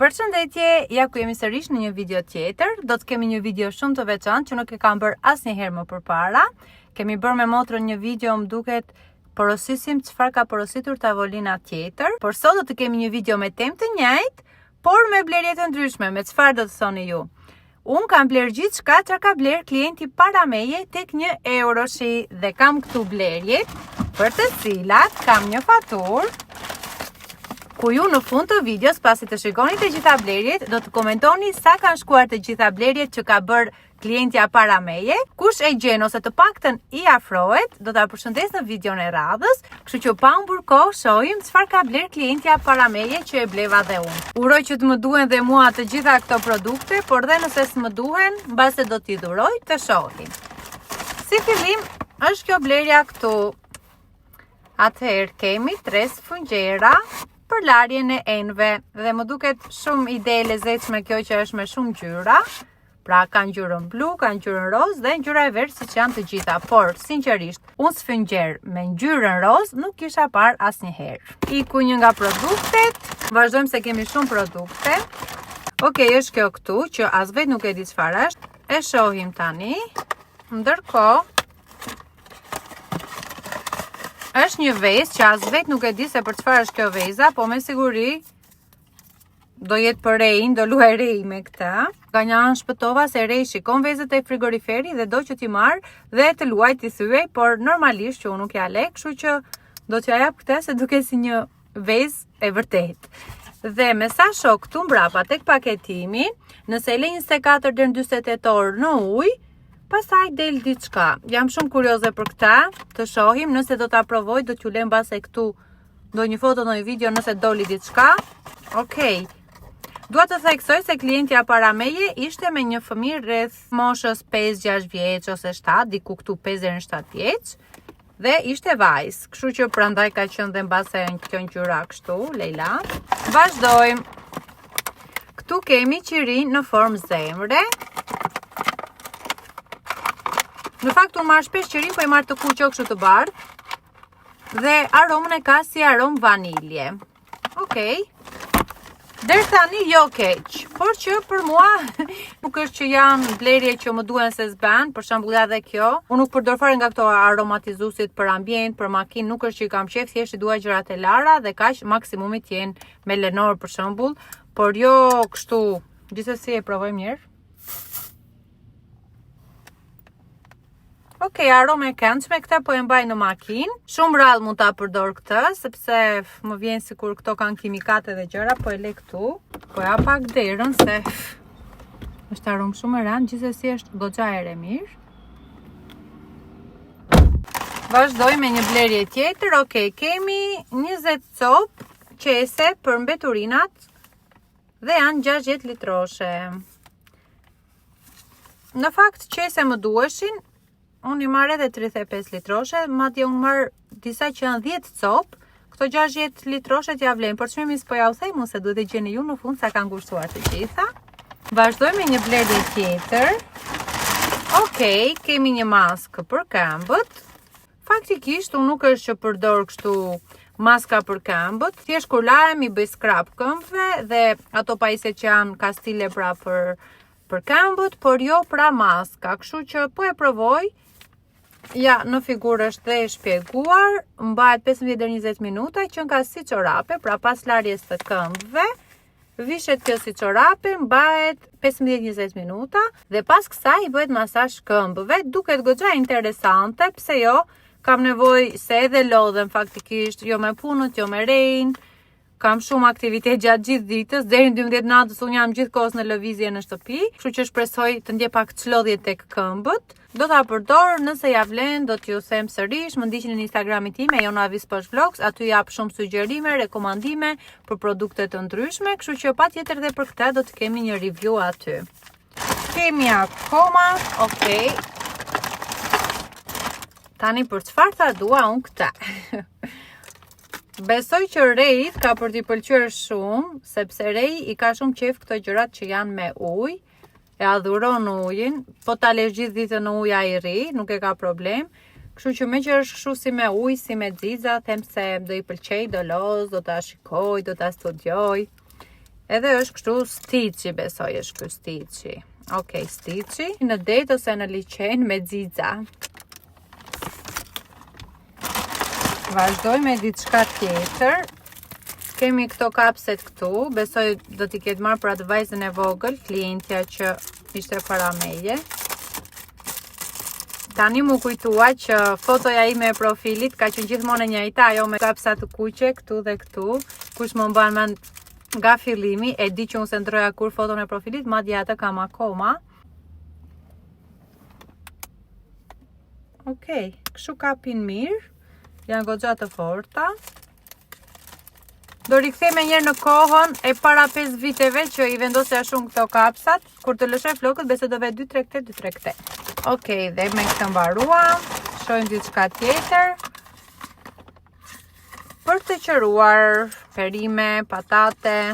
Përshëndetje, ja ku jemi sërish në një video tjetër. Do të kemi një video shumë të veçantë që nuk e kam bërë asnjëherë më përpara. Kemi bërë me motrën një video, më duket porosisim çfarë ka porositur tavolina tjetër. Por sot do të kemi një video me temë të njëjtë, por me blerje të ndryshme. Me çfarë do të thoni ju? Unë kam bler gjithçka çka ka bler klienti para meje tek 1 euroshi dhe kam këtu blerjet për të cilat kam një faturë ku ju në fund të videos, pasi të shikoni të gjitha blerjet, do të komentoni sa kanë shkuar të gjitha blerjet që ka bërë klientja para meje. Kush e gjen ose të paktën i afrohet, do ta përshëndes në videon e radhës, kështu që pa humbur kohë shohim çfarë ka bler klientja para meje që e bleva dhe unë. Uroj që të më duhen dhe mua të gjitha këto produkte, por dhe nëse s'më duhen, mbase do t'i dhuroj të shohim. Si fillim, është kjo blerja këtu. Atëherë kemi 3 sfungjera për larjen e enëve dhe më duket shumë ide e lezetshme kjo që është me shumë ngjyra. Pra kanë ngjyrën blu, kanë ngjyrën roz dhe ngjyra e verdhë siç janë të gjitha, por sinqerisht, unë sfungjer me ngjyrën roz nuk kisha parë asnjëherë. Iku një nga produktet, vazhdojmë se kemi shumë produkte. Okej, është kjo këtu që as vetë nuk e di çfarë është. E shohim tani. Ndërkohë është një vezë që as vetë nuk e di se për çfarë është kjo veza, po me siguri do jetë për rejin, do luaj rej me këta. Ka një anë shpëtova se rej shikon vezët e frigoriferi dhe do që t'i marr dhe të luaj t'i thyej, por normalisht që unë nuk ja lek, kështu që do t'ja jap këtë se duket si një vezë e vërtet. Dhe me sa shoh këtu mbrapa tek paketimi, nëse e le 24 deri në 48 orë në ujë, pastaj del diçka. Jam shumë kurioze për këtë, të shohim, nëse do ta provoj, do t'ju lëm mbase këtu ndonjë foto, ndonjë video nëse doli diçka. Okej. Dua të theksoj se klientja para meje ishte me një fëmijë rreth moshës 5-6 vjeç ose 7, diku këtu 5 deri në 7 vjeç, dhe ishte vajzë. Kështu që prandaj ka qenë dhe mbase kjo ngjyra kështu, Leila. Vazhdojmë. Këtu kemi qirin në formë zemre. Në fakt unë marr shpesh qirin, po i marr të kuqo kështu të bardhë. Dhe aromën e ka si aromë vanilje. Okej. Deri tani jo keq, por që për mua nuk është që janë blerje që më duhen se s'ban, për shembull edhe kjo. Unë nuk përdor fare nga këto aromatizuesit për ambient, për makinë, nuk është që i kam qef, thjesht i dua gjërat e lara dhe kaq maksimumi të jenë me Lenor për shembull, por jo kështu. Gjithsesi e provojmë një herë. Okej, aromë e këndshme, këta po e mbaj në makinë. Shumë rrallë mund ta përdor këtë, sepse më vjen sikur këto kanë kimikate dhe gjëra, po e le këtu. Po ja pak derën se është aromë shumë e rëndë, gjithsesi është goxha e mirë. Vazhdoj me një blerje tjetër. Okej, kemi 20 copë qese për mbeturinat dhe janë 60 litroshe. Në fakt qese më duheshin. Unë i marrë edhe 35 litroshe, madje unë marrë disa që janë 10 copë, këto 60 litroshe t'ja vlen, për çmimis po ja u thejmë se duhet e gjeni ju në fund sa kanë kushtuar të gjitha. Vazhdoj me një blerje tjetër. Okej, kemi një maskë për këmbët. Faktikisht unë nuk është që përdor kështu maska për këmbët, thjesht kur lahem i bëj scrub këmbëve dhe ato pajisjet që janë kastile pra për këmbët, por jo pra maska, kështu që po e provoj. Ja, në figurë është dhe shpjeguar, mbahet 15 deri 20 minuta, që nga si çorape, pra pas larjes të këmbëve, vishet kjo si çorape, mbahet 15-20 minuta, dhe pas kësaj i bëhet masazh këmbëve, duket goxha interesante, pse jo, kam nevojë se edhe lodhem faktikisht, jo me punët, jo me rejnë, kam shumë aktivitet gjatë gjithë ditës, deri në 12 natës unë jam gjithkohës në lëvizje në shtëpi, kështu që shpresoj të ndjej pak çlodhje tek këmbët. Do ta përdor, nëse ja vlen, do t'ju them sërish, më ndiqni në Instagramin tim, @jonavisposhvlogs, aty jap shumë sugjerime, rekomandime për produkte të ndryshme, kështu që patjetër dhe për këtë do të kemi një review aty. Kemi akoma, okej. Tani për çfarë ta dua unë këtë? Besoj që rejit ka për t'i pëlqyer shumë, sepse rej i ka shumë qef këto gjërat që janë me ujë, e adhuron ujin, po ta lesh gjithë ditën në ujë ai rri, nuk e ka problem. Kështu që me që është kështu si me ujë, si me xixa, them se do i pëlqej, do loz, do ta shikoj, do ta studioj. Edhe është kështu stici, besoj është ky stici. Okej, stici në det ose në liqen me xixa. Vazhdoj me diçka tjetër. Kemi këto kapset këtu, besoj do t'i ketë marrë për atë vajzën e vogël, klientja që ishte para meje. Tani mu kujtua që fotoja ime e profilit ka qenë gjithmonë e njëjta, ajo me kapsa të kuqe këtu dhe këtu. Kush më mban mend nga fillimi, e di që unë se ndroja kur foton e profilit, madje atë kam akoma. Okej, kështu kapin mirë, janë goxha të forta. Do rikthej me njerë në kohën e para 5 viteve që i vendosja shumë këto kapsat. Kur të lëshoj flokët, besoj do vetë 2-3 këte. Okej, dhe me këtë mbaruam. Shojmë diçka tjetër. Për të qëruar perime, patate.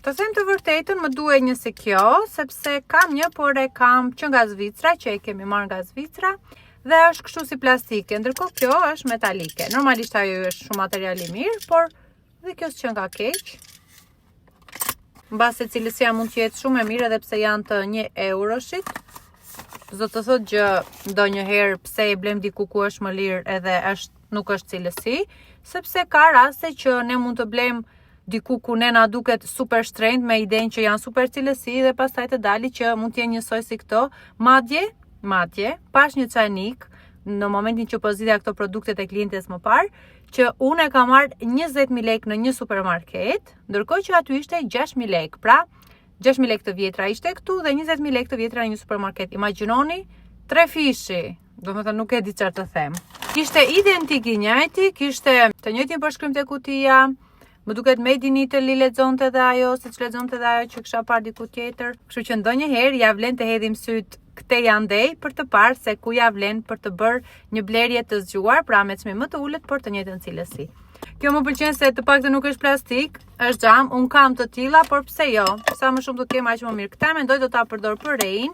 Të them të vërtetën, më duhet një si kjo, sepse kam një, por e kam që nga Zvicra, që e kemi marrë nga Zvicra. Dhe është kështu si plastike, ndërkohë kjo është metalike. Normalisht ajo është shumë material i mirë, por dhe kjo s'qen nga keq. Mbase cilësia mund të jetë shumë e mirë edhe pse janë të 1 euroshit. Do të thotë që ndonjëherë pse e blem diku ku është më lirë edhe nuk është cilësi, sepse ka raste që ne mund të blem diku ku ne na duket super shtrenjtë me idenë që janë super cilësi dhe pastaj të dali që mund të jenë njësoj si këto, madje, pash një çajnik në momentin që po zgjidhja këto produkte te klientes më parë, që unë e kam marrë 20.000 lekë në një supermarket, ndërkohë që aty ishte 6.000 lekë. Pra, 6.000 lekë të vjetra ishte këtu dhe 20.000 lekë të vjetra në një supermarket. Imagjinoni, 3 fishi. Do më thënë nuk e di çfarë të them. Ishte identik i njëjti, kishte të njëjtin përshkrim te kutia. Më duket Made in Italy lexonte dhe ajo, siç lexonte dhe ajo që kisha parë diku tjetër. Kështu që ndonjëherë ja vlen të hedhim syt këte andej për të parë se ku ja vlen për të bërë një blerje të zgjuar, pra me çmim më të ulët për të njëjtën cilësi. Kjo më pëlqen se të paktën nuk është plastik, është xham, un kam të tilla, por pse jo? Sa më shumë të kem aq më mirë. Këtë mendoj do ta përdor për rein.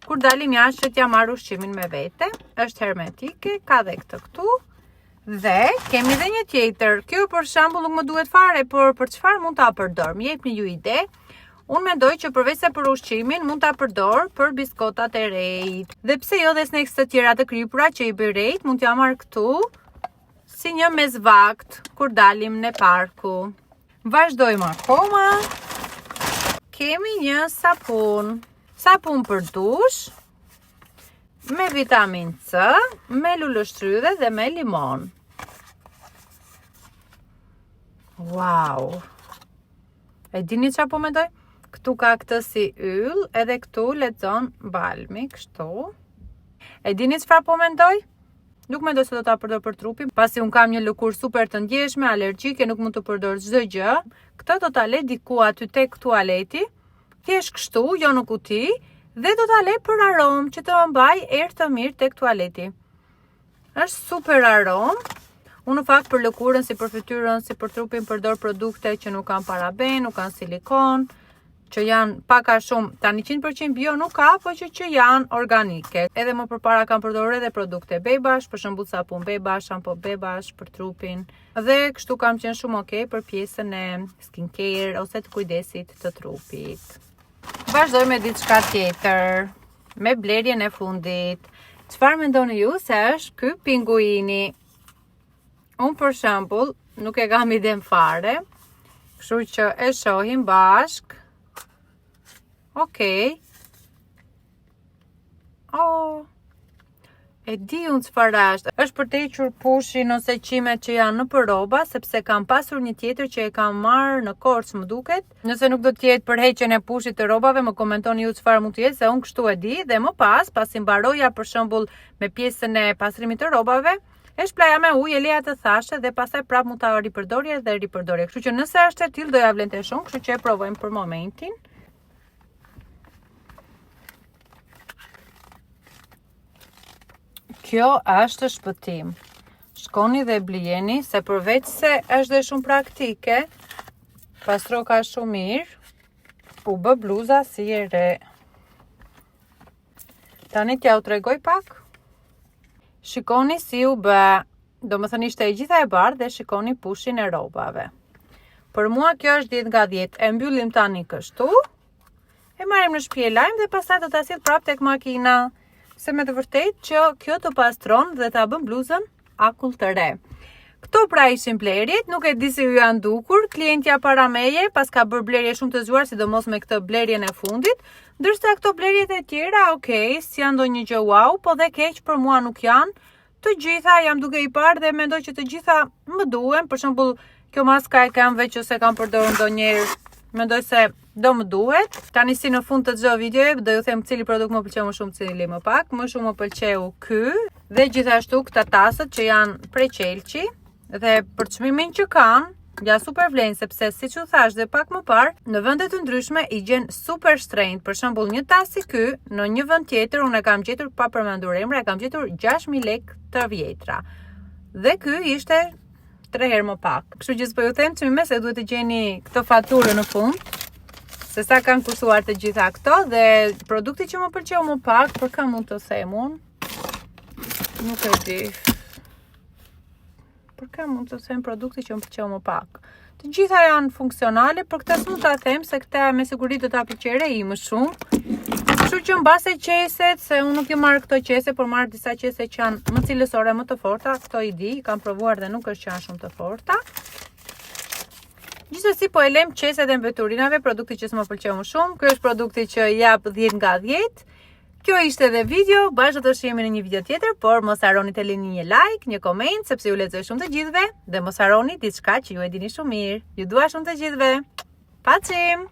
Kur dalim jashtë që t'ja marr ushqimin me vete, është hermetike, ka dhe këtë këtu. Dhe kemi dhe një tjetër. Kjo për shembull nuk më duhet fare, por për çfarë mund ta përdor? Më jepni ju ide. Unë mendoj që përveç se për ushqimin mund ta përdor për biskotat e rejt. Dhe pse jo dhe snacks të tjera të kripura që i bëj rejt, mund t'ja marr këtu si një mesvakt kur dalim në parku. Vazhdojmë akoma. Kemi një sapun. Sapun për dush, me vitamin C, me luleshtrydhe dhe me limon. Wow! E dini çfarë po mendoj? Këtu ka këtë si yll, edhe këtu lexon balmi, kështu. E dini çfarë po mendoj? Nuk mendoj se do ta përdor për trupin, pasi un kam një lëkurë super të ndjeshme, alergjike, nuk mund të përdor çdo gjë. Këtë do ta lë diku aty tek tualeti. Thjesht kështu, jo në kuti, dhe do ta lë për aromë që të mbaj erë të mirë tek tualeti. Është super aromë. Unë në fakt për lëkurën, si për fytyrën, si për trupin përdor produkte që nuk kanë paraben, nuk kanë silikon, që janë pak a shumë, tani 100% bio nuk ka, po që janë organike. Edhe më përpara kam përdorur edhe produkte Bebash, për shembull sapun Bebash, shampo Bebash për trupin. Dhe kështu kam qenë shumë okay për pjesën e skincare ose të kujdesit të trupit. Vazhdoj me diçka tjetër, me blerjen e fundit. Çfarë mendoni ju se është ky pinguini? Unë për shembull nuk e kam iden fare, kështu që e shohim bashk. Okej. Oh. E di unë çfarë është për të hequr pushin ose qimet që janë nëpër rroba, sepse kam pasur një tjetër që e kam marrë në Korçë, më duket. Nëse nuk do të jetë për heqjen e pushit të rrobave, më komentoni ju çfarë mund të jetë, se unë kështu e di dhe më pasi mbaroja për shembull me pjesën e pastrimit të rrobave, e shplaja me ujë, e leja të thashë dhe pastaj prap mund ta ripërdorje dhe ripërdorje. Kështu që nëse është e tillë do ja vlente shumë, kështu që e provojmë për momentin. Kjo është shpëtim. Shkoni dhe blijeni, se përveç se është dhe shumë praktike, pastro ka shumë mirë, u bë bluza si e re. Tani t'ja u tregoj pak. Shikoni si u bë, do më thënë ishte e gjitha e bardhë dhe shikoni pushin e rrobave. Për mua kjo është 10 nga 10. E mbyllim tani kështu. E marrim në shtëpi e lajm dhe pastaj do ta sill prapë tek makina. Se me të vërtetë që kjo të pastron dhe ta bën bluzën akull të re. Këto pra ishin blerjet, nuk e di si ju janë dukur, klientja para meje pas ka bërë blerje shumë të zgjuar, sidomos me këtë blerjen e fundit, ndërsa këto blerjet e tjera, okay, si janë ndonjë gjë wow, po dhe keq për mua nuk janë. Të gjitha jam duke i parë dhe mendoj që të gjitha më duhen, për shembull, kjo maska e kam veç ose kam përdorur ndonjëherë, mendoj se do më duhet. Tani si në fund të çdo videoje do ju them cili produkt më pëlqeu më shumë, cili më pak. Më shumë më pëlqeu ky dhe gjithashtu këta tasët që janë prej Çelçi. Dhe për çmimin që kanë, ja super vlen sepse siç u thash dhe pak më parë, në vende të ndryshme i gjen super shtrenjtë. Për shembull, një tas si ky, në një vend tjetër unë e kam gjetur pa përmendur emra, e kam gjetur 6000 lekë të vjetra. Dhe ky ishte 3 herë më pak. Kështu që s'po ju them çmime se duhet të gjeni këtë faturë në fund, se sa kanë kushtuar të gjitha këto dhe produkti që më pëlqeu më pak, për kë mund të them unë? Nuk e di. Për ka mund të them produkti që më pëlqeu më pak. Të gjitha janë funksionale, për këtë mund ta them se këta me siguri do ta pëlqejë i më shumë. Kështu që mbase qeset, se unë nuk i marr këto qese, por marr disa qese që janë më cilësore, më të forta, këto i di, kam provuar dhe nuk është që janë shumë të forta. Gjithsesi po e lëm qeset e mbeturinave, produkti që s'më pëlqeu më shumë. Ky është produkti që jap 10 nga 10. Kjo ishte edhe video, bashkë do të shihemi në një video tjetër, por mos harroni të lini një like, një koment, sepse ju lexoj shumë të gjithëve, dhe mos harroni diçka që ju e dini shumë mirë. Ju dua shumë të gjithëve. Pacim!